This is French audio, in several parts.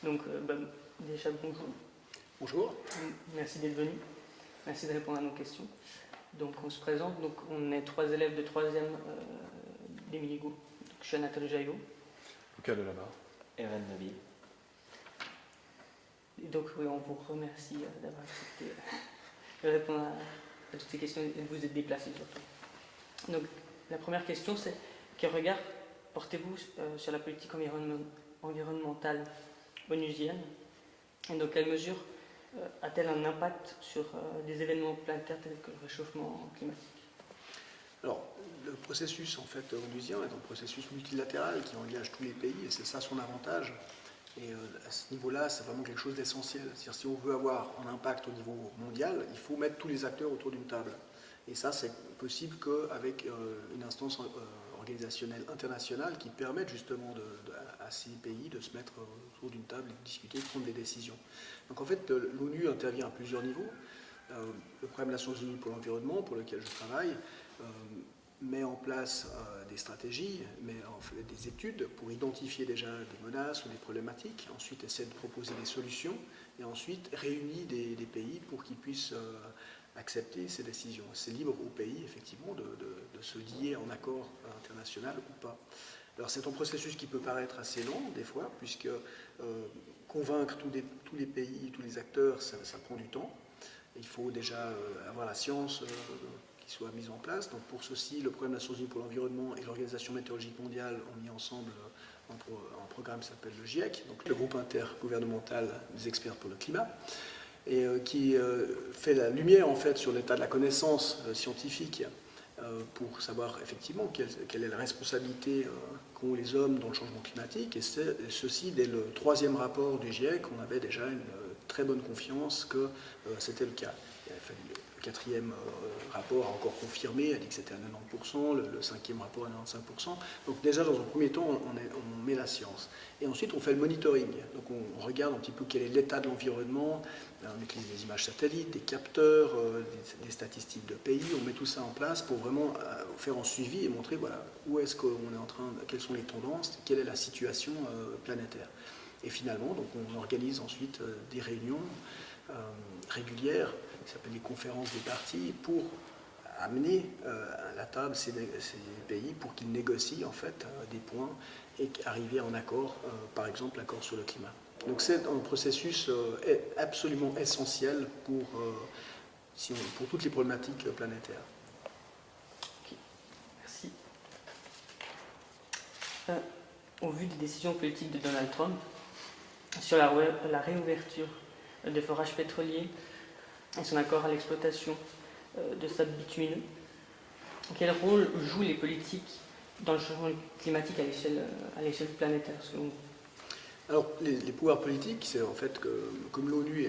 Donc, déjà, bonjour. Bonjour. Merci d'être venu. Merci de répondre à nos questions. Donc, on se présente. Donc, on est 3 élèves de 3e d'Émilie Gaud. Je suis Anatole Jaillot. Lucas de là-bas. Evan Nabil. Et donc, oui, on vous remercie d'avoir accepté de répondre à toutes ces questions et de vous être déplacés surtout. Donc, la première question, c'est quel regard portez-vous sur la politique environnementale onusienne et dans quelle mesure a-t-elle un impact sur des événements planétaires tels que le réchauffement climatique? Alors, le processus en fait onusien est un processus multilatéral qui engage tous les pays et c'est ça son avantage. Et à ce niveau-là, c'est vraiment quelque chose d'essentiel. C'est-à-dire si on veut avoir un impact au niveau mondial, il faut mettre tous les acteurs autour d'une table. Et ça, c'est possible qu'avec une instance organisationnelle internationale qui permette justement à ces pays de se mettre autour d'une table et de discuter, de prendre des décisions. Donc en fait, l'ONU intervient à plusieurs niveaux. Le programme des Nations Unies pour l'environnement, pour lequel je travaille, met en place des stratégies, met en fait des études pour identifier déjà des menaces ou des problématiques, ensuite essaie de proposer des solutions, et ensuite réunit des pays pour qu'ils puissent accepter ces décisions. C'est libre au pays, effectivement, de se lier en accord international ou pas. Alors c'est un processus qui peut paraître assez lent, des fois, puisque convaincre tous les pays, tous les acteurs, ça prend du temps. Il faut déjà avoir la science qui soit mise en place. Donc pour ceci, le programme des Nations Unies pour l'environnement et l'Organisation météorologique mondiale ont mis ensemble un programme qui s'appelle le GIEC, donc le groupe intergouvernemental des experts pour le climat, et qui fait la lumière en fait sur l'état de la connaissance scientifique pour savoir effectivement quelle est la responsabilité qu'ont les hommes dans le changement climatique. Et ceci, dès le 3e rapport du GIEC, on avait déjà une très bonne confiance que c'était le cas. Il a fallu le 4e rapport a encore confirmé, a dit que c'était à 90%, le 5e rapport à 95%. Donc déjà, dans un premier temps, on met la science. Et ensuite, on fait le monitoring. Donc on regarde un petit peu quel est l'état de l'environnement. On utilise des images satellites, des capteurs, des statistiques de pays. On met tout ça en place pour vraiment faire un suivi et montrer voilà, où est-ce qu'on est en train, quelles sont les tendances, quelle est la situation planétaire. Et finalement, donc on organise ensuite des réunions régulières, qui s'appellent les conférences des parties, pour amener à la table ces pays pour qu'ils négocient en fait des points et arriver en accord, par exemple l'accord sur le climat. Donc c'est un processus absolument essentiel pour toutes les problématiques planétaires. Okay. Merci. Au vu des décisions politiques de Donald Trump sur la réouverture des forages pétroliers et son accord à l'exploitation de sable bitumineux, quel rôle jouent les politiques dans le changement climatique à l'échelle planétaire selon vous? Alors, les pouvoirs politiques, c'est en fait que, comme l'ONU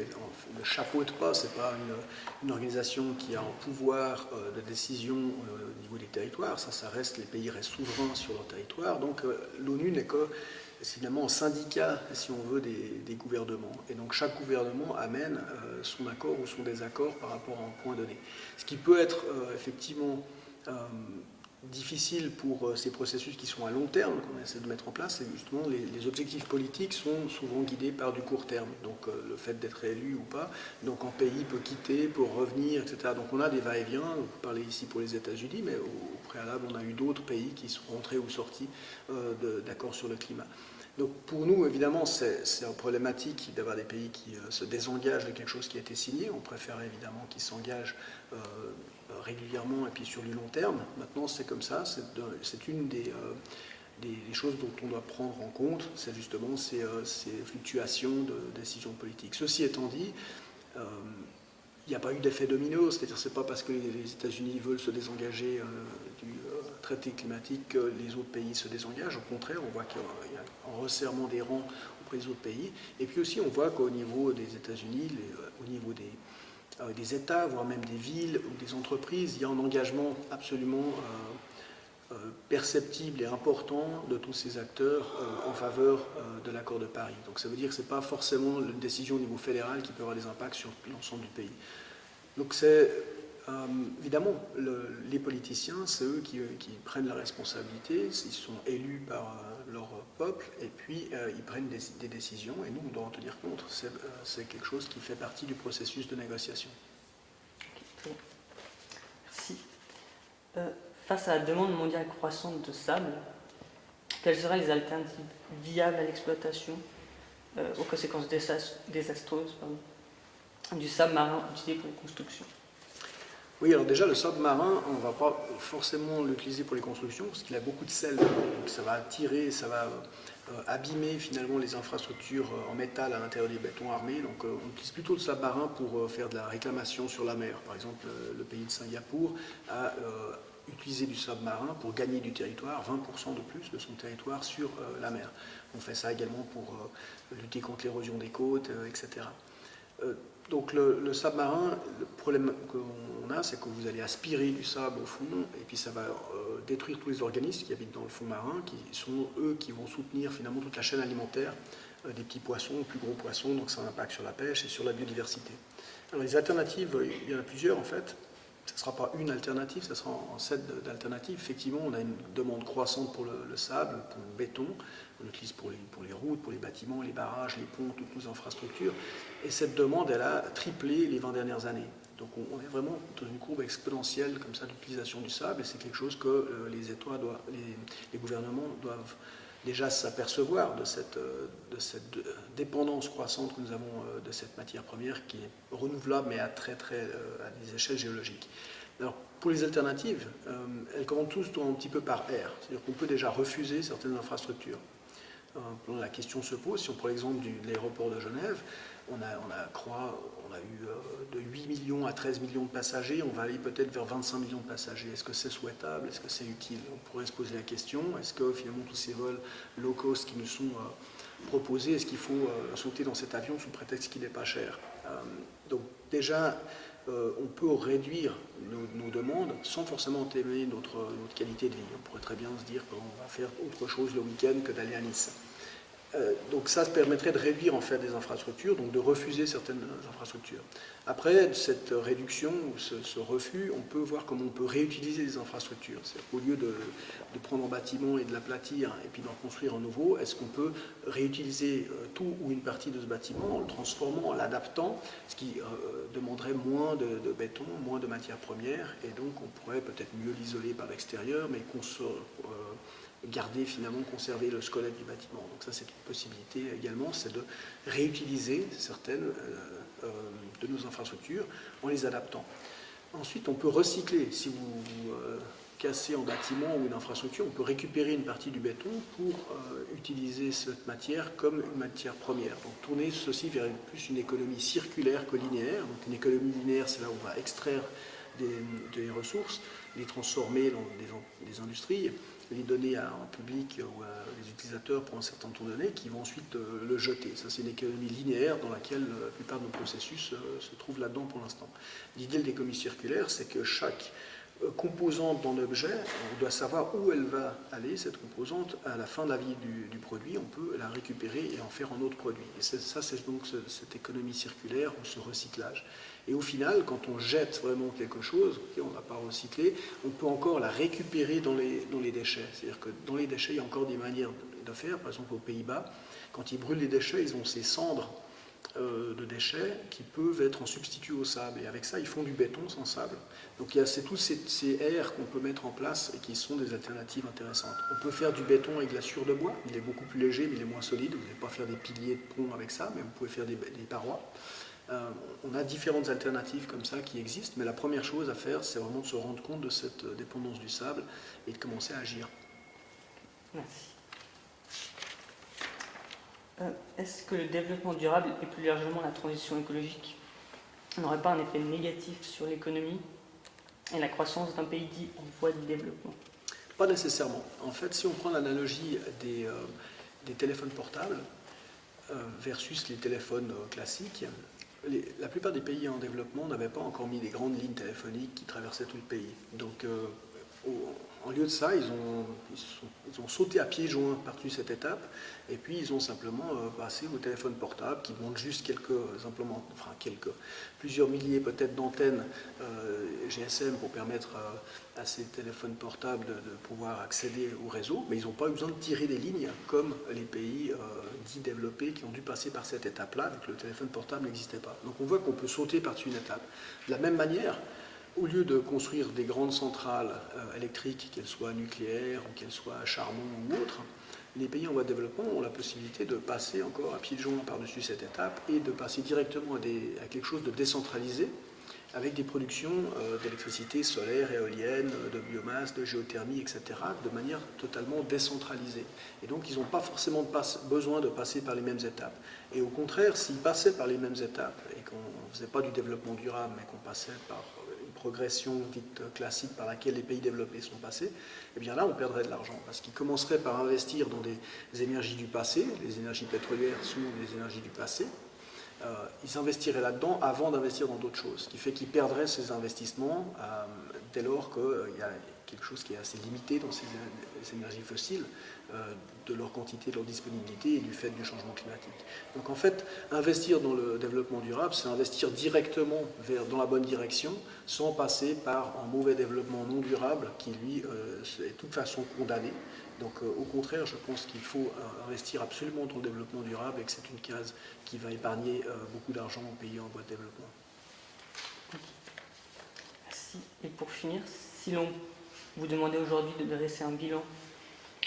ne chapeaute pas, c'est pas une organisation qui a un pouvoir de décision au niveau des territoires, ça reste, les pays restent souverains sur leur territoire, donc l'ONU n'est que finalement un syndicat, si on veut, des gouvernements. Et donc chaque gouvernement amène son accord ou son désaccord par rapport à un point donné. Ce qui peut être effectivement difficile pour ces processus qui sont à long terme, qu'on essaie de mettre en place, c'est justement les objectifs politiques sont souvent guidés par du court terme, donc le fait d'être élu ou pas, donc un pays peut quitter, peut revenir, etc. Donc on a des va-et-vient, on peut parler ici pour les États-Unis, mais au préalable on a eu d'autres pays qui sont rentrés ou sortis d'accords sur le climat. Donc pour nous, évidemment, c'est problématique d'avoir des pays qui se désengagent de quelque chose qui a été signé. On préfère évidemment qu'ils s'engagent régulièrement et puis sur du long terme. Maintenant, c'est comme ça. C'est une des choses dont on doit prendre en compte, c'est justement ces fluctuations de décisions politiques. Ceci étant dit, il n'y a pas eu d'effet domino, c'est-à-dire c'est pas parce que les États-Unis veulent se désengager du traité climatique que les autres pays se désengagent. Au contraire, on voit qu'il y a un resserrement des rangs auprès des autres pays. Et puis aussi, on voit qu'au niveau des États-Unis, au niveau des États, voire même des villes ou des entreprises, il y a un engagement absolument perceptible et important de tous ces acteurs en faveur de l'accord de Paris. Donc ça veut dire que ce n'est pas forcément une décision au niveau fédéral qui peut avoir des impacts sur l'ensemble du pays. Donc c'est évidemment les politiciens, c'est eux qui prennent la responsabilité, ils sont élus par leur peuple, et puis ils prennent des décisions, et nous, on doit en tenir compte. C'est quelque chose qui fait partie du processus de négociation. Ok, très bien. Merci. Face à la demande mondiale croissante de sable, quelles seraient les alternatives viables à l'exploitation aux conséquences désastreuses du sable marin utilisé pour les constructions? Oui, alors déjà, le sable marin, on ne va pas forcément l'utiliser pour les constructions, parce qu'il a beaucoup de sel, donc ça va attirer, ça va abîmer finalement les infrastructures en métal à l'intérieur des bétons armés. Donc on utilise plutôt le sable marin pour faire de la réclamation sur la mer. Par exemple, le pays de Singapour a utilisé du sable marin pour gagner du territoire, 20% de plus de son territoire sur la mer. On fait ça également pour lutter contre l'érosion des côtes, etc. Donc le sable marin, le problème qu'on a, c'est que vous allez aspirer du sable au fond, et puis ça va détruire tous les organismes qui habitent dans le fond marin, qui sont eux qui vont soutenir finalement toute la chaîne alimentaire des petits poissons, aux plus gros poissons, donc ça a un impact sur la pêche et sur la biodiversité. Alors les alternatives, il y en a plusieurs en fait. Ce ne sera pas une alternative, ce sera en set d'alternatives. Effectivement, on a une demande croissante pour le sable, pour le béton. On l'utilise pour les routes, pour les bâtiments, les barrages, les ponts, toutes nos infrastructures. Et cette demande, elle a triplé les 20 dernières années. Donc on est vraiment dans une courbe exponentielle comme ça d'utilisation du sable, et c'est quelque chose que les gouvernements doivent déjà s'apercevoir de cette dépendance croissante que nous avons de cette matière première qui est renouvelable, mais à des échelles géologiques. Alors, pour les alternatives, elles commencent tous un petit peu par R. C'est-à-dire qu'on peut déjà refuser certaines infrastructures. La question se pose, si on prend l'exemple de l'aéroport de Genève, on a eu de 8 millions à 13 millions de passagers, on va aller peut-être vers 25 millions de passagers. Est-ce que c'est souhaitable? Est-ce que c'est utile? On pourrait se poser la question, est-ce que finalement tous ces vols low cost qui nous sont proposés, est-ce qu'il faut sauter dans cet avion sous prétexte qu'il n'est pas cher? Donc déjà, on peut réduire nos demandes sans forcément entraîner notre qualité de vie. On pourrait très bien se dire qu'on va faire autre chose le week-end que d'aller à Nice. Donc ça permettrait de réduire en fait des infrastructures, donc de refuser certaines infrastructures. Après cette réduction ou ce refus, on peut voir comment on peut réutiliser les infrastructures. C'est-à-dire qu'au lieu de prendre un bâtiment et de l'aplatir et puis d'en construire un nouveau, est-ce qu'on peut réutiliser tout ou une partie de ce bâtiment en le transformant, en l'adaptant, ce qui demanderait moins de béton, moins de matières premières, et donc on pourrait peut-être mieux l'isoler par l'extérieur, mais finalement conserver le squelette du bâtiment. Donc ça c'est une possibilité également, c'est de réutiliser certaines de nos infrastructures en les adaptant. Ensuite on peut recycler, si vous cassez un bâtiment ou une infrastructure, on peut récupérer une partie du béton pour utiliser cette matière comme une matière première. Donc tourner ceci vers plus une économie circulaire que linéaire. Donc une économie linéaire, c'est là où on va extraire des ressources, les transformer dans des industries, les donner à un public ou à des utilisateurs pour un certain temps donné qui vont ensuite le jeter. Ça, c'est une économie linéaire dans laquelle la plupart de nos processus se trouvent là-dedans pour l'instant. L'idée de l'économie circulaire, c'est que chaque composante dans l'objet, on doit savoir où elle va aller, cette composante, à la fin de la vie du produit, on peut la récupérer et en faire un autre produit. Et ça, c'est donc cette économie circulaire ou ce recyclage. Et au final, quand on jette vraiment quelque chose, on n'a pas recyclé, on peut encore la récupérer dans les déchets. C'est-à-dire que dans les déchets, il y a encore des manières de faire. Par exemple, aux Pays-Bas, quand ils brûlent les déchets, ils ont ces cendres de déchets qui peuvent être en substitut au sable. Et avec ça, ils font du béton sans sable. Donc c'est tous ces aires qu'on peut mettre en place et qui sont des alternatives intéressantes. On peut faire du béton avec de la sciure de bois. Il est beaucoup plus léger, mais il est moins solide. Vous n'allez pas faire des piliers de pont avec ça, mais vous pouvez faire des parois. On a différentes alternatives comme ça qui existent, mais la première chose à faire, c'est vraiment de se rendre compte de cette dépendance du sable et de commencer à agir. Merci. Est-ce que le développement durable et plus largement la transition écologique n'aurait pas un effet négatif sur l'économie et la croissance d'un pays dit en voie de développement? Pas nécessairement. En fait, si on prend l'analogie des téléphones portables versus les téléphones classiques, la plupart des pays en développement n'avaient pas encore mis des grandes lignes téléphoniques qui traversaient tout le pays. Donc en lieu de ça, ils ont sauté à pieds joints par-dessus cette étape, et puis ils ont simplement passé au téléphone portable qui montre juste plusieurs milliers peut-être d'antennes GSM pour permettre à ces téléphones portables de pouvoir accéder au réseau, mais ils n'ont pas eu besoin de tirer des lignes comme les pays dits développés qui ont dû passer par cette étape-là, donc le téléphone portable n'existait pas. Donc on voit qu'on peut sauter par-dessus une étape. De la même manière, au lieu de construire des grandes centrales électriques, qu'elles soient nucléaires ou qu'elles soient à charbon ou autres, les pays en voie de développement ont la possibilité de passer encore à pieds joints par-dessus cette étape et de passer directement à quelque chose de décentralisé avec des productions d'électricité solaire, éolienne, de biomasse, de géothermie, etc., de manière totalement décentralisée. Et donc, ils n'ont pas forcément besoin de passer par les mêmes étapes. Et au contraire, s'ils passaient par les mêmes étapes et qu'on ne faisait pas du développement durable, mais qu'on passait par une progression dite classique par laquelle les pays développés sont passés, eh bien là, on perdrait de l'argent. Parce qu'ils commenceraient par investir dans des énergies du passé. Les énergies pétrolières sont des énergies du passé. Ils investiraient là-dedans avant d'investir dans d'autres choses, ce qui fait qu'ils perdraient ces investissements dès lors qu'il y a quelque chose qui est assez limité dans ces énergies fossiles, de leur quantité, de leur disponibilité et du fait du changement climatique. Donc en fait, investir dans le développement durable, c'est investir directement dans la bonne direction, sans passer par un mauvais développement non durable qui, lui, est de toute façon condamné. Donc au contraire, je pense qu'il faut investir absolument dans le développement durable et que c'est une case qui va épargner beaucoup d'argent aux pays en voie de développement. Merci. Et pour finir, si l'on vous demandait aujourd'hui de dresser un bilan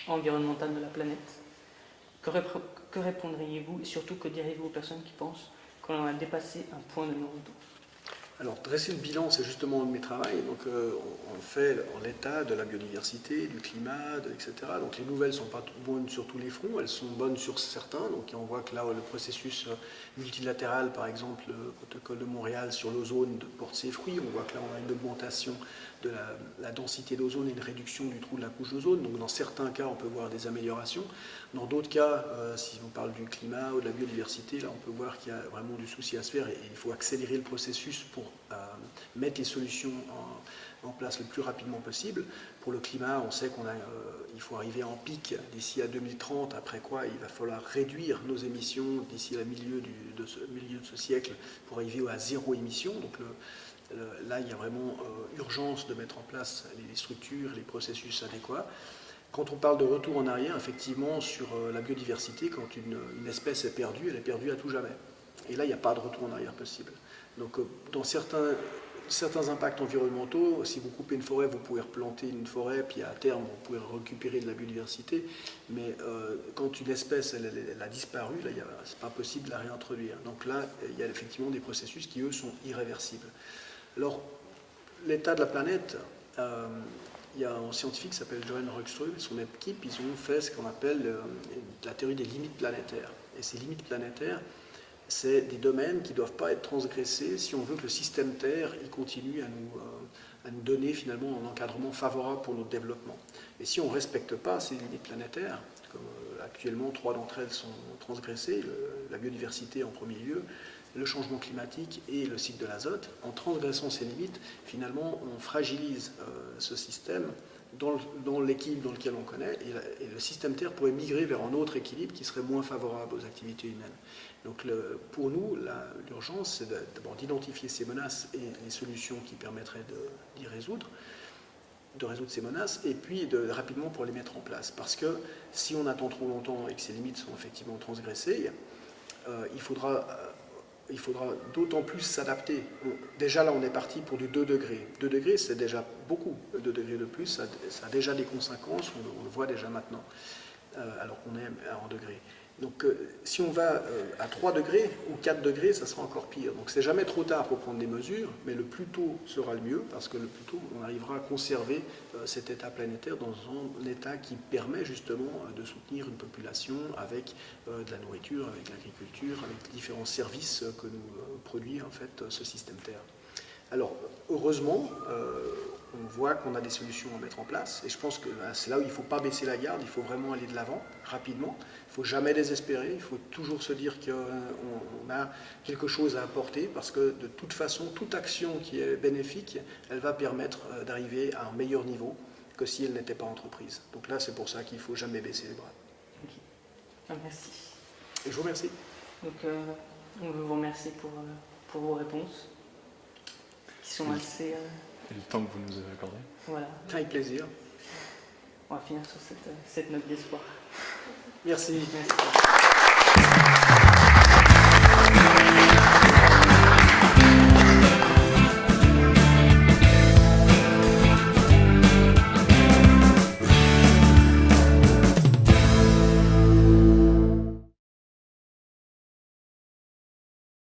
environnemental de la planète, que répondriez-vous et surtout que diriez-vous aux personnes qui pensent qu'on a dépassé un point de non-retour? Alors, dresser le bilan, c'est justement un de mes travaux. Donc, on fait l'état de la biodiversité, du climat, etc. Donc, les nouvelles ne sont pas bonnes sur tous les fronts, elles sont bonnes sur certains. Donc, on voit que là, le processus multilatéral, par exemple, le protocole de Montréal sur l'ozone porte ses fruits. On voit que là, on a une augmentation de la densité d'ozone et une réduction du trou de la couche d'ozone. Donc, dans certains cas, on peut voir des améliorations. Dans d'autres cas, si on parle du climat ou de la biodiversité, là, on peut voir qu'il y a vraiment du souci à se faire et il faut accélérer le processus pour mettre les solutions en place le plus rapidement possible. Pour le climat, on sait qu'il faut arriver en pic d'ici à 2030, après quoi il va falloir réduire nos émissions d'ici au milieu de ce siècle pour arriver à zéro émission. Donc là, il y a vraiment urgence de mettre en place les structures, les processus adéquats. Quand on parle de retour en arrière, effectivement, sur la biodiversité, quand une espèce est perdue, elle est perdue à tout jamais. Et là, il n'y a pas de retour en arrière possible. Donc, dans certains impacts environnementaux, si vous coupez une forêt, vous pouvez replanter une forêt, puis à terme, vous pouvez récupérer de la biodiversité. Mais quand une espèce elle a disparu, là, c'est pas possible de la réintroduire. Donc là, il y a effectivement des processus qui, eux, sont irréversibles. Alors, l'état de la planète, il y a un scientifique qui s'appelle Johan Rockström et son équipe, ils ont fait ce qu'on appelle la théorie des limites planétaires. Et ces limites planétaires, c'est des domaines qui ne doivent pas être transgressés si on veut que le système Terre il continue à nous donner finalement un encadrement favorable pour notre développement. Et si on ne respecte pas ces limites planétaires, comme actuellement 3 d'entre elles sont transgressées, la biodiversité en premier lieu, le changement climatique et le cycle de l'azote, en transgressant ces limites, finalement on fragilise ce système dans l'équilibre dans lequel on connaît, et le système Terre pourrait migrer vers un autre équilibre qui serait moins favorable aux activités humaines. Donc pour nous, l'urgence, c'est d'abord d'identifier ces menaces et les solutions qui permettraient de résoudre ces menaces, et puis rapidement pour les mettre en place. Parce que si on attend trop longtemps et que ces limites sont effectivement transgressées, il faudra d'autant plus s'adapter. Déjà là, on est parti pour du 2 degrés. 2 degrés, c'est déjà beaucoup. 2 degrés de plus, ça a déjà des conséquences, on le voit déjà maintenant, alors qu'on est à 1 degré. Donc si on va à 3 degrés ou 4 degrés, ça sera encore pire. Donc c'est jamais trop tard pour prendre des mesures, mais le plus tôt sera le mieux, parce que le plus tôt on arrivera à conserver cet état planétaire dans un état qui permet justement de soutenir une population avec de la nourriture, avec l'agriculture, avec différents services que nous produit en fait ce système Terre. Alors heureusement, on voit qu'on a des solutions à mettre en place, et je pense que c'est là où il ne faut pas baisser la garde, il faut vraiment aller de l'avant, rapidement. Il ne faut jamais désespérer, il faut toujours se dire qu'on a quelque chose à apporter, parce que de toute façon, toute action qui est bénéfique, elle va permettre d'arriver à un meilleur niveau, que si elles n'étaient pas entreprises. Donc là, c'est pour ça qu'il ne faut jamais baisser les bras. Ok. Ah, merci. Et je vous remercie. Donc, on veut vous remercier pour vos réponses, qui sont assez... Et le temps que vous nous avez accordé. Voilà. Avec plaisir. On va finir sur cette note d'espoir. Merci. Merci.